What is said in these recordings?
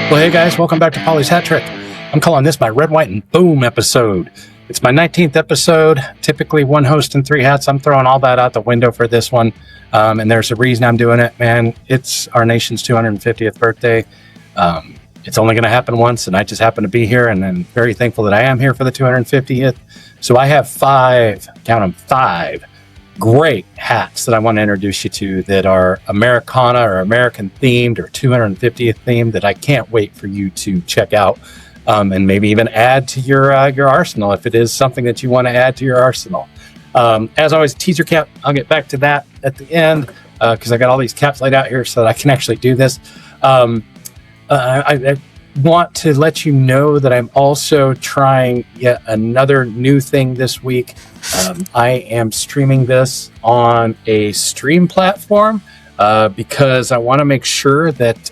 Well, hey guys, welcome back to Pauly's Hat Trick. I'm calling this my Red, White, and Boom episode. It's my 19th episode, typically one host and 3 hats. I'm throwing all that out the window for this one, and there's a reason I'm doing it, man. It's our nation's 250th birthday. It's only going to happen once, and I just happen to be here, and I'm very thankful that I am here for the 250th. So I have 5, count them, 5 great hats that I want to introduce you to that are Americana or American themed or 250th themed that I can't wait for you to check out, and maybe even add to your arsenal if it is something that you want to add to your arsenal. As always, teaser cap, I'll get back to that at the end because I got all these caps laid out here so that I can actually do this. I want to let you know that I'm also trying yet another new thing this week. I am streaming this on a stream platform because I want to make sure that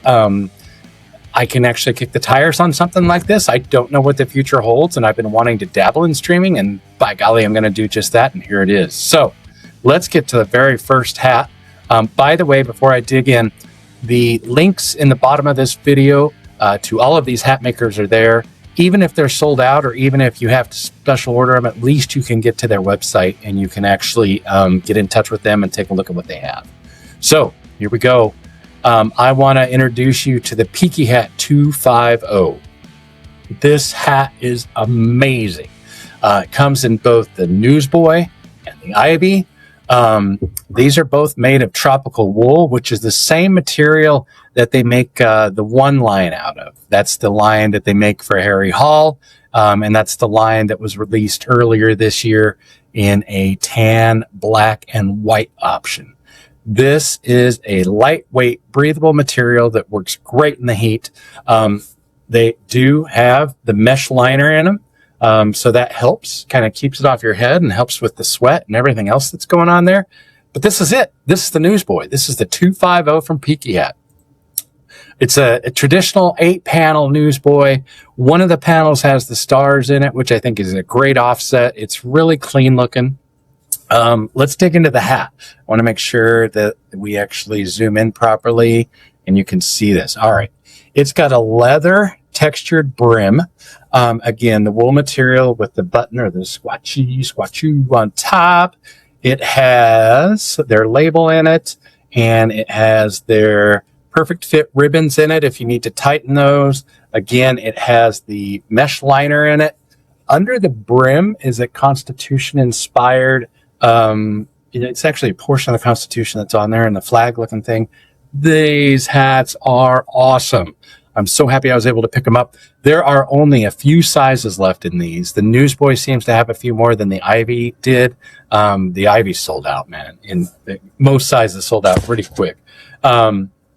I can actually kick the tires on something like this. I don't know what the future holds, and I've been wanting to dabble in streaming, and by golly, I'm going to do just that, and here it is. So let's get to the very first hat. By the way, before I dig in, the links in the bottom of this video to all of these hat makers are there. Even if they're sold out or even if you have to special order them, at least you can get to their website and you can actually get in touch with them and take a look at what they have. So here we go. I want to introduce you to the Peaky Hat 250. This hat is amazing. It comes in both the Newsboy and the Ivy. These are both made of tropical wool, which is the same material that they make the one line out of. That's the line that they make for Harry Hall, and that's the line that was released earlier this year in a tan, black, and white option. This is a lightweight, breathable material that works great in the heat. They do have the mesh liner in them. So that helps, kind of keeps it off your head and helps with the sweat and everything else that's going on there. But this is it. This is the Newsboy. This is the 250 from Peaky Hat. It's a traditional 8-panel Newsboy. One of the panels has the stars in it, which I think is a great offset. It's really clean looking. Let's dig into the hat. I want to make sure that we actually zoom in properly and you can see this. All right. It's got a leather textured brim. Again, the wool material with the button or the squatchoo on top. It has their label in it, and it has their perfect fit ribbons in it if you need to tighten those. Again, it has the mesh liner in it. Under the brim is a Constitution inspired. It's actually a portion of the Constitution that's on there and the flag looking thing. These hats are awesome. I'm so happy I was able to pick them up. There are only a few sizes left in these. The Newsboy seems to have a few more than the Ivy did. The Ivy sold out, man. Most sizes sold out pretty quick.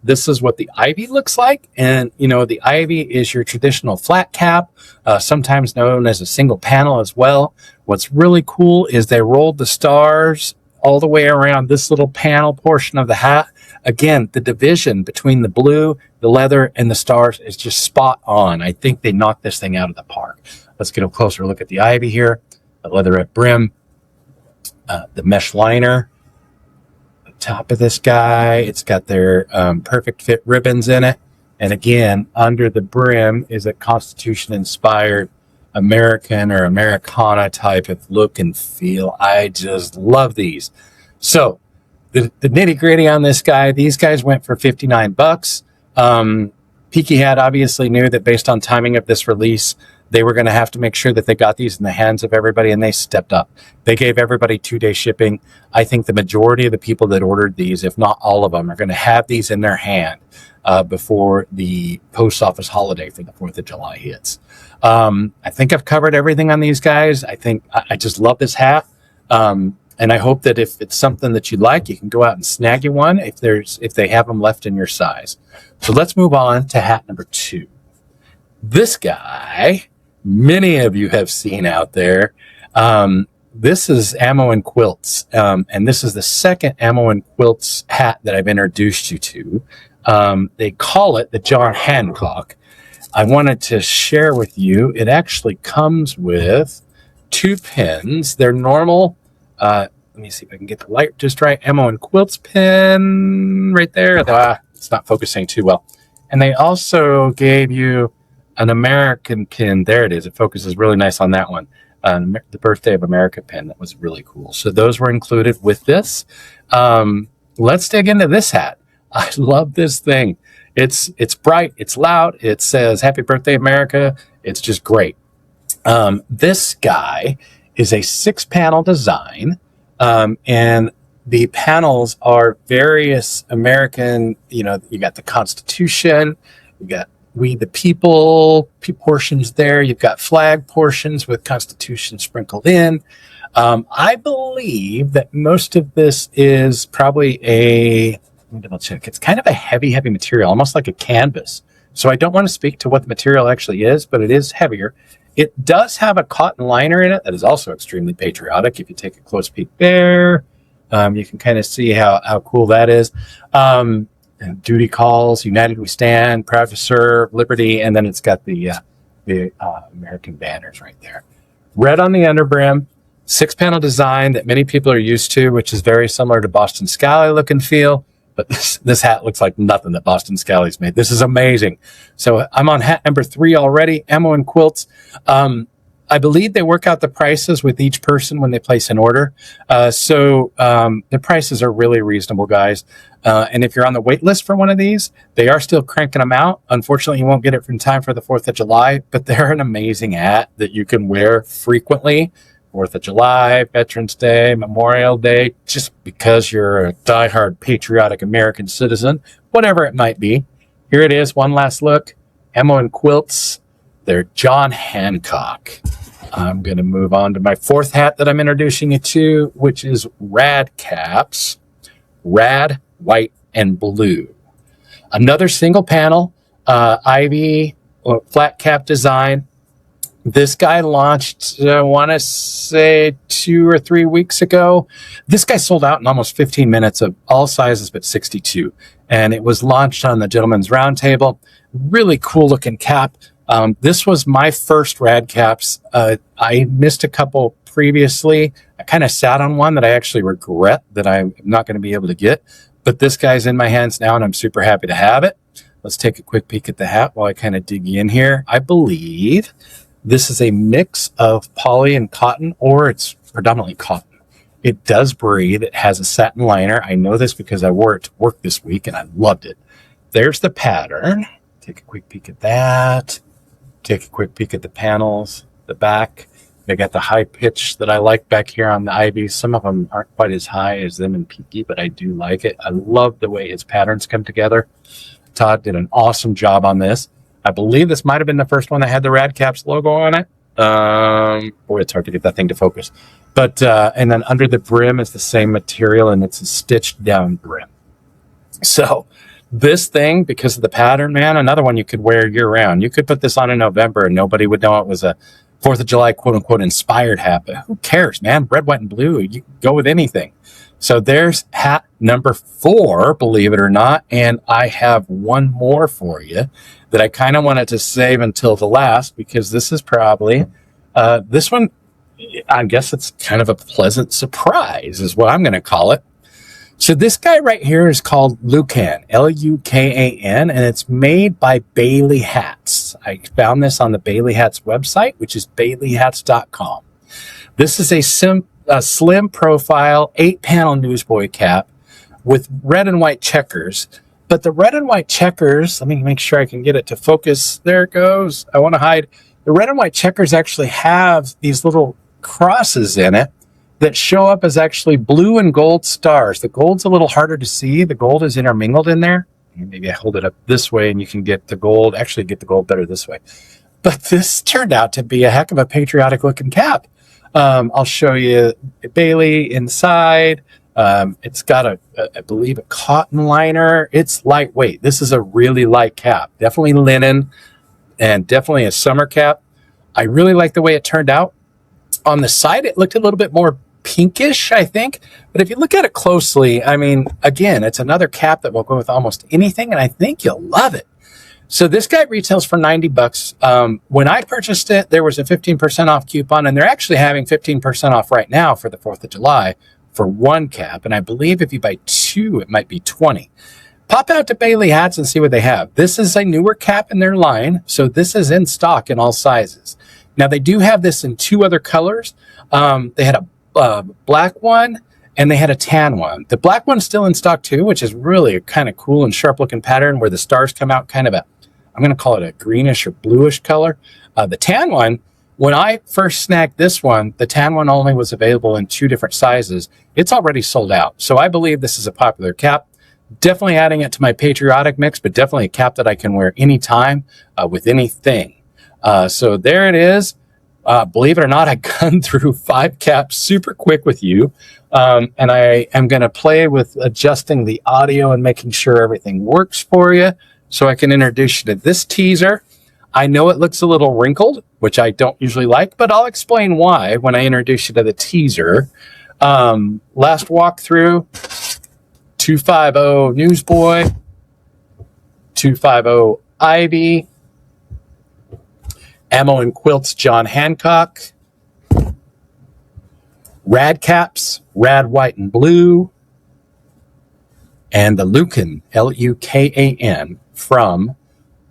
This is what the Ivy looks like. And, the Ivy is your traditional flat cap, sometimes known as a single panel as well. What's really cool is they rolled the stars all the way around this little panel portion of the hat. Again, the division between the blue, the leather, and the stars is just spot on. I think they knocked this thing out of the park. Let's get a closer look at the Ivy here. The leatherette brim, the mesh liner, the top of this guy. It's got their perfect fit ribbons in it. And again, under the brim is a Constitution-inspired American or Americana type of look and feel. I just love these. So, the nitty gritty on this guy, these guys went for $59. Peaky Hat obviously knew that based on timing of this release, they were going to have to make sure that they got these in the hands of everybody, and they stepped up. They gave everybody 2-day shipping. I think the majority of the people that ordered these, if not all of them, are going to have these in their hand before the post office holiday for the 4th of July hits. I think I've covered everything on these guys. I just love this hat. And I hope that if it's something that you like, you can go out and snag you one if they have them left in your size. So let's move on to hat number 2. This guy, many of you have seen out there. This is Ammo Quilts. And this is the second Ammo Quilts hat that I've introduced you to. They call it the John Hancock. I wanted to share with you, it actually comes with 2 pins. They're normal. Let me see if I can get the light just right. Ammo Quilts pin right there. It's not focusing too well. And they also gave you an American pin. There it is. It focuses really nice on that one. The Birthday of America pin. That was really cool. So those were included with this. Let's dig into this hat. I love this thing. It's bright. It's loud. It says Happy Birthday America. It's just great. This guy is a 6-panel design. And the panels are various American, you got the Constitution, you got We the People portions there. You've got flag portions with Constitution sprinkled in. I believe that most of this is probably let me double check. It's kind of a heavy material, almost like a canvas. So I don't want to speak to what the material actually is, but it is heavier. It does have a cotton liner in it that is also extremely patriotic. If you take a close peek there, you can kind of see how cool that is. And duty calls, united we stand, proud to serve, liberty, and then it's got the American banners right there. Red on the underbrim, 6-panel design that many people are used to, which is very similar to Boston Scally look and feel. But this hat looks like nothing that Boston Scally's made. This is amazing. So I'm on hat number 3 already, Ammo Quilts. I believe they work out the prices with each person when they place an order. So the prices are really reasonable, guys. And if you're on the wait list for one of these, they are still cranking them out. Unfortunately, you won't get it in time for the 4th of July, but they're an amazing hat that you can wear frequently. 4th of July, Veterans Day, Memorial Day, just because you're a diehard patriotic American citizen, whatever it might be. Here it is, one last look. Ammo Quilts. They're John Hancock. I'm going to move on to my 4th hat that I'm introducing you to, which is Rad Caps. Rad, white, and blue. Another single panel, ivy, flat cap design. This guy launched, I want to say 2 or 3 weeks ago. This guy sold out in almost 15 minutes of all sizes but 62. And it was launched on the Gentleman's Roundtable. Really cool looking cap. This was my first Rad Caps. I missed a couple previously. I kind of sat on one that I actually regret that I'm not going to be able to get. But this guy's in my hands now, and I'm super happy to have it. Let's take a quick peek at the hat while I kind of dig in here. I believe this is a mix of poly and cotton, or it's predominantly cotton. It does breathe. It has a satin liner. I know this because I wore it to work this week, and I loved it. There's the pattern. Take a quick peek at that. Take a quick peek at the panels, the back. They got the high pitch that I like back here on the Ivy. Some of them aren't quite as high as them in Peaky, but I do like it. I love the way its patterns come together. Todd did an awesome job on this. I believe this might have been the first one that had the Rad Caps logo on it. Boy, it's hard to get that thing to focus. But and then under the brim is the same material, and it's a stitched down brim. So this thing, because of the pattern, man, another one you could wear year round. You could put this on in November and nobody would know it was a 4th of July quote unquote inspired hat. But who cares, man? Red, white, and blue. You can go with anything. So there's hat number 4, believe it or not. And I have one more for you that I kind of wanted to save until the last, because this is probably this one. I guess it's kind of a pleasant surprise is what I'm going to call it. So this guy right here is called Lukan, Lukan, and it's made by Bailey Hats. I found this on the Bailey Hats website, which is baileyhats.com. This is a slim profile, 8-panel newsboy cap with red and white checkers. But the red and white checkers, let me make sure I can get it to focus. There it goes. I want to hide. The red and white checkers actually have these little crosses in it that show up as actually blue and gold stars. The gold's a little harder to see. The gold is intermingled in there. Maybe I hold it up this way and you can get the gold. Actually get the gold better this way. But this turned out to be a heck of a patriotic looking cap. I'll show you Bailey inside. It's got I believe a cotton liner. It's lightweight. This is a really light cap. Definitely linen and definitely a summer cap. I really like the way it turned out. On the side, it looked a little bit more pinkish, I think. But if you look at it closely, I mean, again, it's another cap that will go with almost anything, and I think you'll love it. So this guy retails for $90. When I purchased it, there was a 15% off coupon, and they're actually having 15% off right now for the 4th of July for one cap. And I believe if you buy 2, it might be 20. pop out to Bailey Hats and see what they have. This is a newer cap in their line, so this is in stock in all sizes. Now, they do have this in 2 other colors. They had a black one, and they had a tan one. The black one's still in stock too, which is really a kind of cool and sharp looking pattern where the stars come out kind of I'm going to call it a greenish or bluish color. The tan one, when I first snagged this one, the tan one only was available in 2 different sizes. It's already sold out. So I believe this is a popular cap. Definitely adding it to my patriotic mix, but definitely a cap that I can wear anytime with anything. So there it is. Believe it or not, I gunned through 5 caps super quick with you. And I am going to play with adjusting the audio and making sure everything works for you so I can introduce you to this teaser. I know it looks a little wrinkled, which I don't usually like, but I'll explain why when I introduce you to the teaser. Last walkthrough, 250 Newsboy, 250 Ivy, Ammo and Quilts John Hancock, Rad Caps, Rad White and Blue, and the Lukan, Lukan, from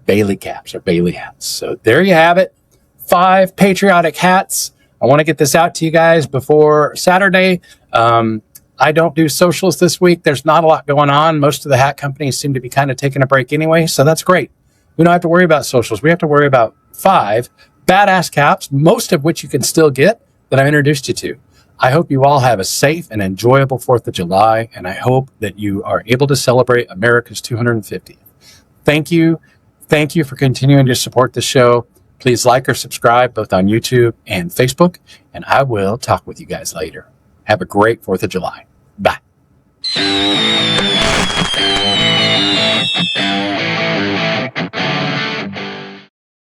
Bailey Caps or Bailey Hats. So there you have it. 5 patriotic hats. I want to get this out to you guys before Saturday. I don't do socials this week. There's not a lot going on. Most of the hat companies seem to be kind of taking a break anyway, so that's great. We don't have to worry about socials. We have to worry about 5 badass caps, most of which you can still get, that I introduced you to. I hope you all have a safe and enjoyable 4th of July, and I hope that you are able to celebrate America's 250th. Thank you. Thank you for continuing to support the show. Please like or subscribe both on YouTube and Facebook, and I will talk with you guys later. Have a great 4th of July. Bye.